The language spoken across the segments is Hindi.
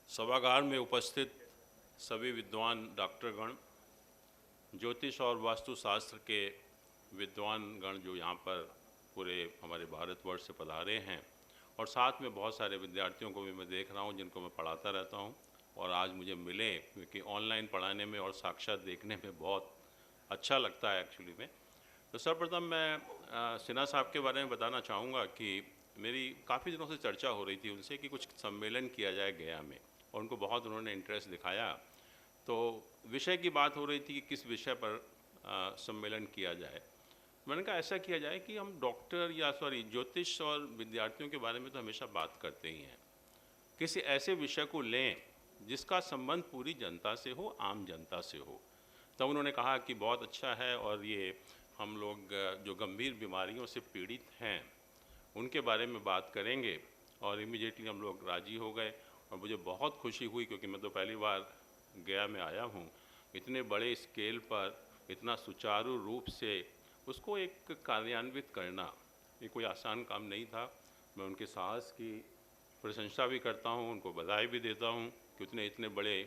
सभागार में उपस्थित सभी विद्वान डॉक्टरगण, ज्योतिष और वास्तुशास्त्र के विद्वान गण जो यहाँ पर पूरे हमारे भारतवर्ष से पधारे हैं, और साथ में बहुत सारे विद्यार्थियों को भी मैं देख रहा हूँ जिनको मैं पढ़ाता रहता हूँ और आज मुझे मिले, क्योंकि ऑनलाइन पढ़ाने में और साक्षात देखने में बहुत अच्छा लगता है एक्चुअली में। तो सर्वप्रथम मैं सिन्हा साहब के बारे में बताना चाहूँगा कि मेरी काफ़ी दिनों से चर्चा हो रही थी उनसे कि कुछ सम्मेलन किया जाए गया में, और उनको बहुत उन्होंने इंटरेस्ट दिखाया। तो विषय की बात हो रही थी कि किस विषय पर सम्मेलन किया जाए। मैंने कहा ऐसा किया जाए कि हम डॉक्टर या ज्योतिष और विद्यार्थियों के बारे में तो हमेशा बात करते ही हैं, किसी ऐसे विषय को लें जिसका संबंध पूरी जनता से हो, आम जनता से हो। तब उन्होंने कहा कि बहुत अच्छा है, और ये हम लोग जो गंभीर बीमारियों से पीड़ित हैं उनके बारे में बात करेंगे। और इमीडिएटली हम लोग राजी हो गए, और मुझे बहुत खुशी हुई क्योंकि मैं तो पहली बार गया में आया हूँ। इतने बड़े स्केल पर इतना सुचारू रूप से उसको एक कार्यान्वित करना ये कोई आसान काम नहीं था। मैं उनके साहस की प्रशंसा भी करता हूँ, उनको बधाई भी देता हूँ कि उतने इतने बड़े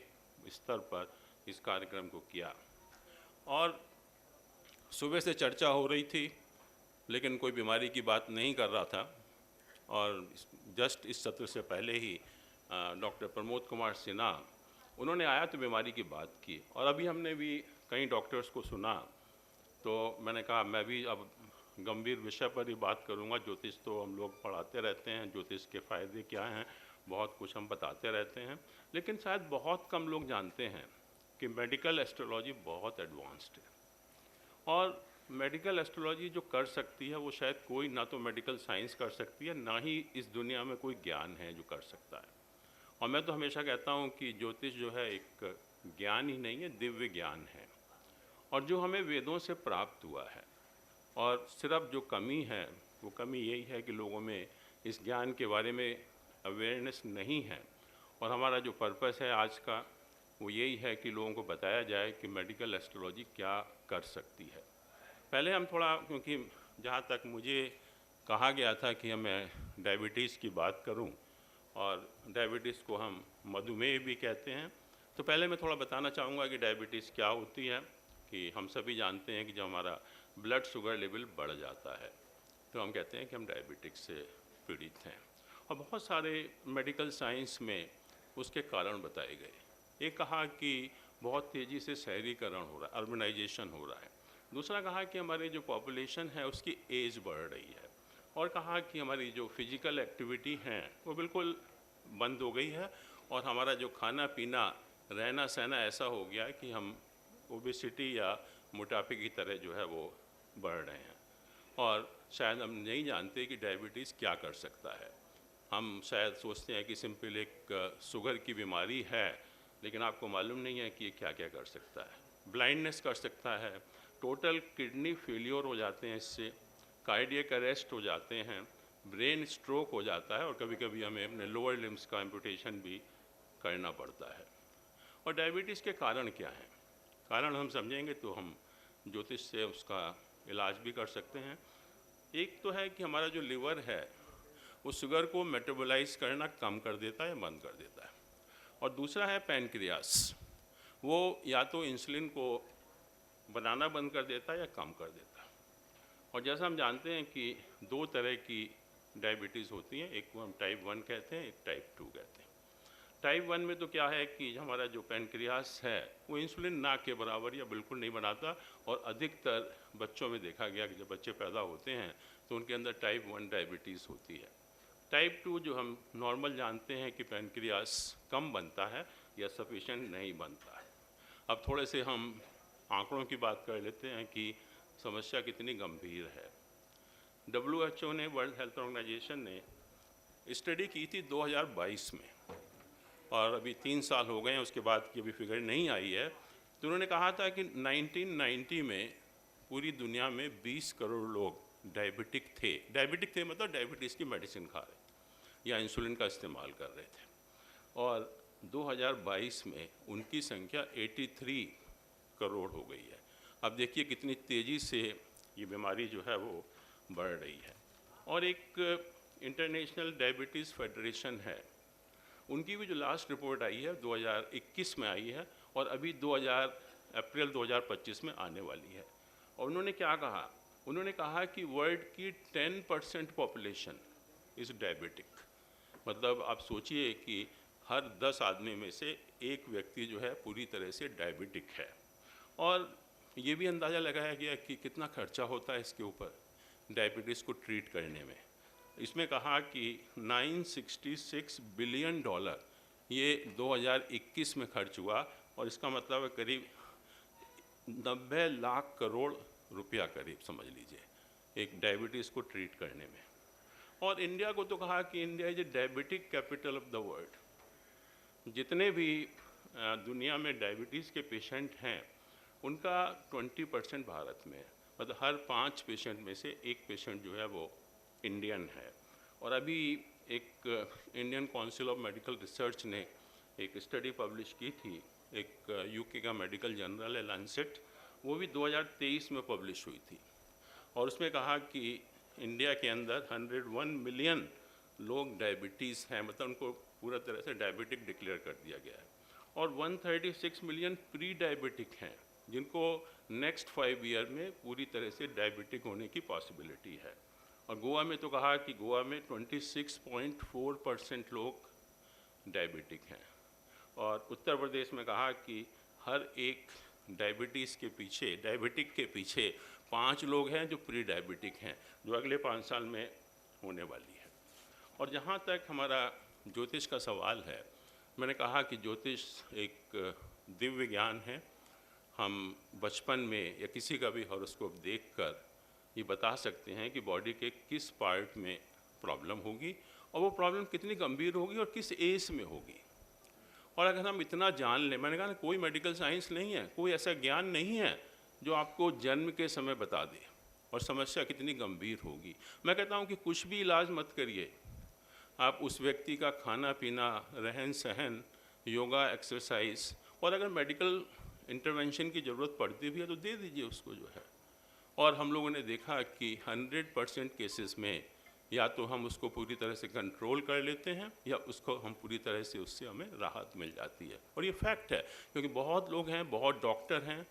स्तर पर इस कार्यक्रम को किया। और सुबह से चर्चा हो रही थी लेकिन कोई बीमारी की बात नहीं कर रहा था, और जस्ट इस सत्र से पहले ही डॉक्टर प्रमोद कुमार सिन्हा उन्होंने आया तो बीमारी की बात की, और अभी हमने भी कई डॉक्टर्स को सुना। तो मैंने कहा मैं भी अब गंभीर विषय पर ही बात करूंगा। ज्योतिष तो हम लोग पढ़ाते रहते हैं, ज्योतिष के फ़ायदे क्या हैं बहुत कुछ हम बताते रहते हैं, लेकिन शायद बहुत कम लोग जानते हैं कि मेडिकल एस्ट्रोलॉजी बहुत एडवांस्ड है। और मेडिकल एस्ट्रोलॉजी जो कर सकती है वो शायद कोई ना तो मेडिकल साइंस कर सकती है, ना ही इस दुनिया में कोई ज्ञान है जो कर सकता है। और मैं तो हमेशा कहता हूँ कि ज्योतिष जो है एक ज्ञान ही नहीं है, दिव्य ज्ञान है, और जो हमें वेदों से प्राप्त हुआ है। और सिर्फ जो कमी है वो कमी यही है कि लोगों में इस ज्ञान के बारे में अवेयरनेस नहीं है। और हमारा जो पर्पस है आज का वो यही है कि लोगों को बताया जाए कि मेडिकल एस्ट्रोलॉजी क्या कर सकती है। पहले हम थोड़ा, क्योंकि जहाँ तक मुझे कहा गया था कि मैं डायबिटीज़ की बात करूं, और डायबिटीज़ को हम मधुमेह भी कहते हैं, तो पहले मैं थोड़ा बताना चाहूँगा कि डायबिटीज़ क्या होती है। कि हम सभी जानते हैं कि जब हमारा ब्लड शुगर लेवल बढ़ जाता है तो हम कहते हैं कि हम डायबिटिक से पीड़ित हैं, और बहुत सारे मेडिकल साइंस में उसके कारण बताए गए। एक कहा कि बहुत तेज़ी से शहरीकरण हो रहा है, अर्बनाइजेशन हो रहा है। दूसरा कहा कि हमारी जो पॉपुलेशन है उसकी एज बढ़ रही है, और कहा कि हमारी जो फिजिकल एक्टिविटी हैं वो बिल्कुल बंद हो गई है, और हमारा जो खाना पीना रहना सहना ऐसा हो गया है कि हम ओबेसिटी या मोटापे की तरह जो है वो बढ़ रहे हैं। और शायद हम नहीं जानते कि डायबिटीज़ क्या कर सकता है। हम शायद सोचते हैं कि सिंपल एक शुगर की बीमारी है, लेकिन आपको मालूम नहीं है कि ये क्या क्या कर सकता है। ब्लाइंडनेस कर सकता है, टोटल किडनी फेलियर हो जाते हैं इससे, कार्डियक अरेस्ट हो जाते हैं, ब्रेन स्ट्रोक हो जाता है, और कभी कभी हमें अपने लोअर लिम्स का एम्पुटेशन भी करना पड़ता है। और डायबिटीज़ के कारण क्या हैं? कारण हम समझेंगे तो हम ज्योतिष से उसका इलाज भी कर सकते हैं। एक तो है कि हमारा जो लिवर है वो शुगर को मेटाबोलाइज करना कम कर देता है, बंद कर देता है। और दूसरा है पैनक्रियास, वो या तो इंसुलिन को बनाना बंद कर देता है या कम कर देता है। और जैसा हम जानते हैं कि दो तरह की डायबिटीज़ होती हैं, एक को हम टाइप 1 कहते हैं, एक टाइप 2 कहते हैं। टाइप 1 में तो क्या है कि हमारा जो पैनक्रियास है वो इंसुलिन ना के बराबर या बिल्कुल नहीं बनाता, और अधिकतर बच्चों में देखा गया कि जब बच्चे पैदा होते हैं तो उनके अंदर टाइप 1 डायबिटीज़ होती है। टाइप 2 जो हम नॉर्मल जानते हैं कि पैनक्रियास कम बनता है या सफिशिएंट नहीं बनता है। अब थोड़े से हम आंकड़ों की बात कर लेते हैं कि समस्या कितनी गंभीर है। WHO ने, वर्ल्ड हेल्थ ऑर्गेनाइजेशन ने स्टडी की थी 2022 में, और अभी 3 साल हो गए हैं उसके बाद की अभी फिगर नहीं आई है। तो उन्होंने कहा था कि 1990 में पूरी दुनिया में 20 करोड़ लोग डायबिटिक थे मतलब डायबिटीज़ की मेडिसिन खा रहे थे या इंसुलिन का इस्तेमाल कर रहे थे, और 2022 में उनकी संख्या 83 करोड़ हो गई है। अब देखिए कितनी तेज़ी से ये बीमारी जो है वो बढ़ रही है। और एक इंटरनेशनल डायबिटीज़ फेडरेशन है, उनकी भी जो लास्ट रिपोर्ट आई है 2021 में आई है और अभी अप्रैल 2025 में आने वाली है। और उन्होंने क्या कहा? उन्होंने कहा कि वर्ल्ड की 10% पॉपुलेशन इज़ डायबिटिक। मतलब आप सोचिए कि हर 10 आदमी में से एक व्यक्ति जो है पूरी तरह से डायबिटिक है। और ये भी अंदाज़ा लगाया गया कि कितना खर्चा होता है इसके ऊपर डायबिटीज़ को ट्रीट करने में। इसमें कहा कि 966 बिलियन डॉलर ये 2021 में खर्च हुआ और इसका मतलब है करीब 90 लाख करोड़ रुपया करीब समझ लीजिए एक डायबिटीज़ को ट्रीट करने में। और इंडिया को तो कहा कि India is a diabetic capital of the world. जितने भी दुनिया में डायबिटीज़ के पेशेंट हैं उनका 20% भारत में है। मतलब हर 5 पेशेंट में से एक पेशेंट जो है वो इंडियन है। और अभी एक Indian council of medical research ने एक स्टडी पब्लिश की थी, एक यूके का मेडिकल जर्नल है लैंसेट, वो भी 2023 में पब्लिश हुई थी। और उसमें कहा कि इंडिया के अंदर 101 मिलियन लोग डायबिटीज़ हैं, मतलब उनको पूरा तरह से डायबिटिक डिक्लेयर कर दिया गया है। और 136 मिलियन प्री डायबिटिक हैं जिनको नेक्स्ट 5 ईयर में पूरी तरह से डायबिटिक होने की पॉसिबिलिटी है। और गोवा में तो कहा कि गोवा में 26.4% लोग डायबिटिक हैं। और उत्तर प्रदेश में कहा कि हर एक डायबिटिक के पीछे 5 लोग हैं जो प्री डायबिटिक हैं, जो अगले 5 साल में होने वाली है। और जहाँ तक हमारा ज्योतिष का सवाल है, मैंने कहा कि ज्योतिष एक दिव्य ज्ञान है। हम बचपन में या किसी का भी हॉरोस्कोप देखकर ये बता सकते हैं कि बॉडी के किस पार्ट में प्रॉब्लम होगी और वो प्रॉब्लम कितनी गंभीर होगी और किस एज में होगी। और अगर हम इतना जान लें, मैंने कहा ना कोई मेडिकल साइंस नहीं है, कोई ऐसा ज्ञान नहीं है जो आपको जन्म के समय बता दे और समस्या कितनी गंभीर होगी। मैं कहता हूँ कि कुछ भी इलाज मत करिए, आप उस व्यक्ति का खाना पीना, रहन सहन, योगा, एक्सरसाइज, और अगर मेडिकल इंटरवेंशन की ज़रूरत पड़ती भी है तो दे दीजिए उसको जो है। और हम लोगों ने देखा कि 100% केसेस में या तो हम उसको पूरी तरह से कंट्रोल कर लेते हैं या उसको हम पूरी तरह से उससे हमें राहत मिल जाती है। और ये फैक्ट है, क्योंकि बहुत लोग हैं, बहुत डॉक्टर हैं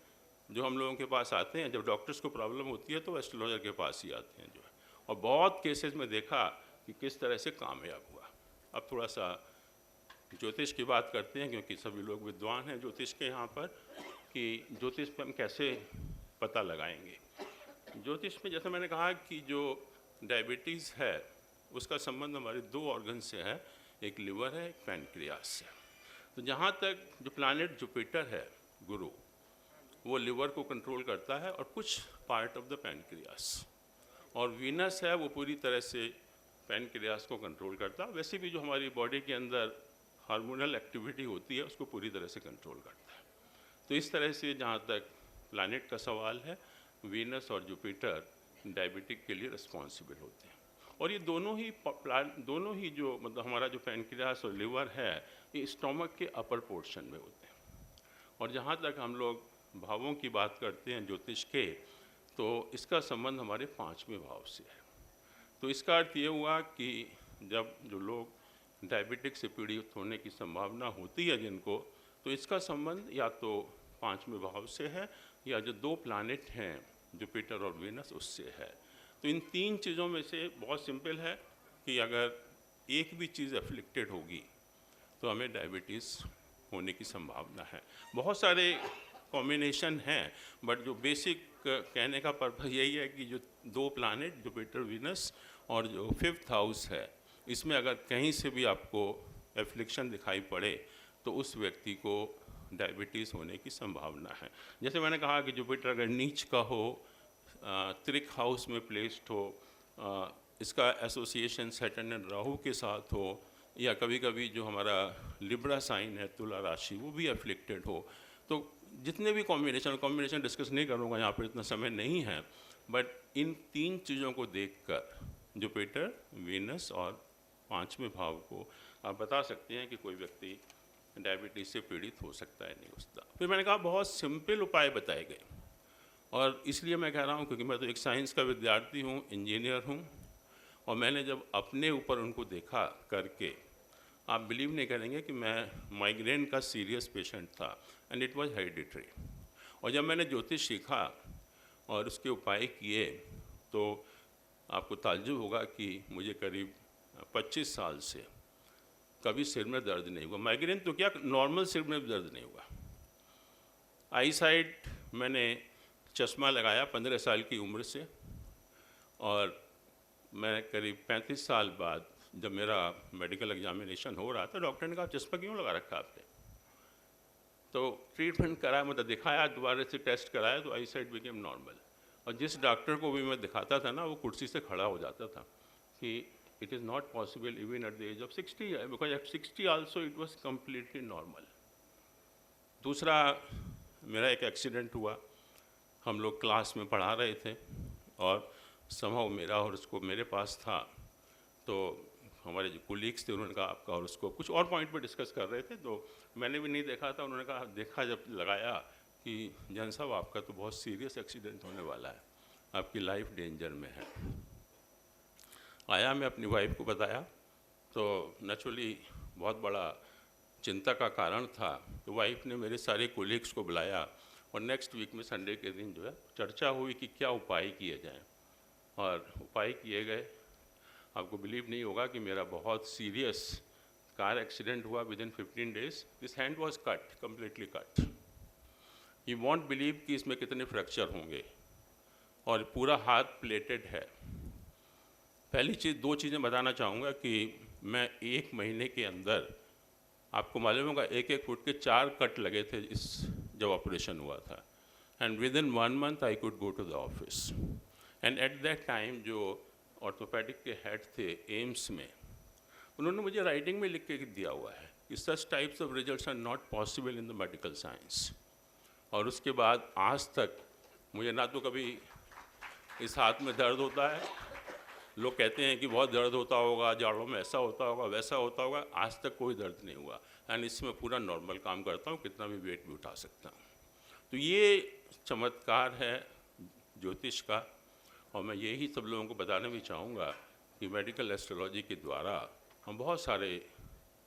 जो हम लोगों के पास आते हैं। जब डॉक्टर्स को प्रॉब्लम होती है तो एस्ट्रोलॉजर के पास ही आते हैं जो है। और बहुत केसेस में देखा कि किस तरह से कामयाब हुआ। अब थोड़ा सा ज्योतिष की बात करते हैं, क्योंकि सभी लोग विद्वान हैं ज्योतिष के यहाँ पर, कि ज्योतिष पर हम कैसे पता लगाएंगे। ज्योतिष में जैसे मैंने कहा कि जो डायबिटीज़ है उसका संबंध हमारे 2 ऑर्गन से है, एक लिवर है, एक पैनक्रियास से। तो जहाँ तक जो प्लैनेट जुपिटर है, गुरु, वो लिवर को कंट्रोल करता है और कुछ पार्ट ऑफ द पैनक्रियास, और वीनस है वो पूरी तरह से पैनक्रियास को कंट्रोल करता है। वैसे भी जो हमारी बॉडी के अंदर हार्मोनल एक्टिविटी होती है उसको पूरी तरह से कंट्रोल करता है। तो इस तरह से जहाँ तक प्लैनेट का सवाल है, वीनस और जुपिटर डायबिटिक के लिए रिस्पॉन्सिबल होते हैं। और ये दोनों ही जो मतलब हमारा जो पैनक्रियास और लिवर है, ये स्टोमक के अपर पोर्शन में होते हैं। और जहाँ तक हम लोग भावों की बात करते हैं ज्योतिष के, तो इसका संबंध हमारे 5वें भाव से है। तो इसका अर्थ ये हुआ कि जब जो लोग डायबिटिक से पीड़ित होने की संभावना होती है जिनको, तो इसका संबंध या तो 5वें भाव से है या जो 2 प्लैनेट हैं जुपिटर और वीनस उससे है। तो इन 3 चीज़ों में से बहुत सिंपल है कि अगर एक भी चीज़ अफ्लिक्टेड होगी तो हमें डायबिटीज़ होने की संभावना है। बहुत सारे कॉम्बिनेशन हैं, बट जो बेसिक कहने का पर्पज़ यही है कि जो 2 प्लैनेट जुपिटर वीनस और जो 5th हाउस है, इसमें अगर कहीं से भी आपको एफ्लिक्शन दिखाई पड़े तो उस व्यक्ति को डायबिटीज़ होने की संभावना है। जैसे मैंने कहा कि जुपिटर अगर नीच का हो, त्रिक हाउस में प्लेस्ड हो, इसका एसोसिएशन सैटर्न एंड राहु के साथ हो, या कभी कभी जो हमारा लिब्रा साइन है, तुला राशि, वो भी एफ्लिक्टेड हो, तो जितने भी कॉम्बिनेशन डिस्कस नहीं करूँगा, यहाँ पर इतना समय नहीं है, बट इन 3 चीज़ों को देखकर जुपिटर, वीनस और 5वें भाव को आप बता सकते हैं कि कोई व्यक्ति डायबिटीज़ से पीड़ित हो सकता है, नहीं हो सकता। फिर मैंने कहा बहुत सिंपल उपाय बताए गए, और इसलिए मैं कह रहा हूँ क्योंकि मैं तो एक साइंस का विद्यार्थी हूँ, इंजीनियर हूँ, और मैंने जब अपने ऊपर उनको देखा करके आप बिलीव नहीं करेंगे कि मैं माइग्रेन का सीरियस पेशेंट था एंड इट वाज हेरिडिटरी। और जब मैंने ज्योतिष सीखा और उसके उपाय किए तो आपको ताज्जुब होगा कि मुझे करीब 25 साल से कभी सिर में दर्द नहीं हुआ। माइग्रेन तो क्या, नॉर्मल सिर में दर्द नहीं हुआ। आई साइट मैंने चश्मा लगाया 15 साल की उम्र से, और मैं करीब 35 साल बाद जब मेरा मेडिकल एग्जामिनेशन हो रहा था, डॉक्टर ने कहा चश्मा क्यों लगा रखा आपने? तो ट्रीटमेंट कराया, मतलब दिखाया, दोबारा से टेस्ट कराया तो आई साइट बिकेम नॉर्मल। और जिस डॉक्टर को भी मैं दिखाता था ना, वो कुर्सी से खड़ा हो जाता था कि it is not possible even at the age of 60, because at 60 also it was completely normal. दूसरा, मेरा एक एक्सीडेंट हुआ। हम लोग क्लास में पढ़ा रहे थे और समहाउ मेरा हॉरोस्कोप मेरे पास था, तो हमारे जो कोलीग्स थे उन्होंने कहा आपका हॉरोस्कोप, कुछ और पॉइंट पे डिस्कस कर रहे थे, तो मैंने भी नहीं देखा था। उन्होंने कहा, देखा जब लगाया कि जन साहब आपका तो बहुत सीरियस एक्सीडेंट होने वाला है, आपकी लाइफ डेंजर में है। आया, मैं अपनी वाइफ को बताया, तो नेचुरली बहुत बड़ा चिंता का कारण था। तो वाइफ ने मेरे सारे कोलीग्स को बुलाया और नेक्स्ट वीक में संडे के दिन जो है चर्चा हुई कि क्या उपाय किए जाएं, और उपाय किए गए। आपको बिलीव नहीं होगा कि मेरा बहुत सीरियस कार एक्सीडेंट हुआ with in 15 days. This hand was cut, completely cut. You won't believe कि इसमें कितने फ्रैक्चर होंगे, और पूरा हाथ प्लेटेड है। पहली चीज़, दो चीज़ें बताना चाहूँगा कि मैं 1 महीने के अंदर, आपको मालूम होगा 1-1 फुट के 4 कट लगे थे इस जब ऑपरेशन हुआ था, and within 1 month I could go to the office. And at that time जो ऑर्थोपेडिक के हेड थे एम्स में, उन्होंने मुझे राइटिंग में लिख के दिया हुआ है कि such types of results are not possible in the medical science. और उसके बाद आज तक मुझे ना तो कभी इस हाथ में दर्द होता है, लोग कहते हैं कि बहुत दर्द होता होगा, जाड़ों में ऐसा होता होगा, वैसा होता होगा, आज तक कोई दर्द नहीं हुआ। एंड इसमें पूरा नॉर्मल काम करता हूँ, कितना भी वेट भी उठा सकता हूँ। तो ये चमत्कार है ज्योतिष का, और मैं यही सब लोगों को बताना भी चाहूँगा कि मेडिकल एस्ट्रोलॉजी के द्वारा हम बहुत सारे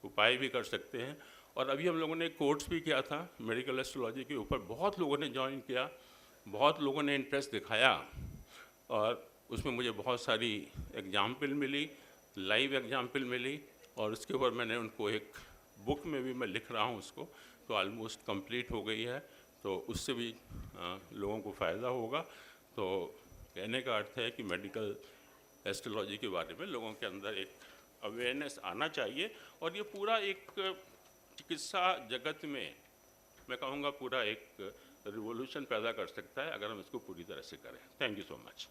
उपाय भी कर सकते हैं। और अभी हम लोगों ने कोर्स भी किया था मेडिकल एस्ट्रोलॉजी के ऊपर, बहुत लोगों ने ज्वाइन किया, बहुत लोगों ने इंटरेस्ट दिखाया, और उसमें मुझे बहुत सारी एग्जाम्पल मिली, लाइव एग्जाम्पल मिली, और उसके ऊपर मैंने उनको एक बुक में भी मैं लिख रहा हूँ उसको, तो ऑलमोस्ट कंप्लीट हो गई है, तो उससे भी लोगों को फ़ायदा होगा। तो कहने का अर्थ है कि मेडिकल एस्ट्रोलॉजी के बारे में लोगों के अंदर एक अवेयरनेस आना चाहिए, और ये पूरा एक चिकित्सा जगत में मैं कहूँगा पूरा एक रिवॉल्यूशन पैदा कर सकता है अगर हम इसको पूरी तरह से करें। Thank you so much.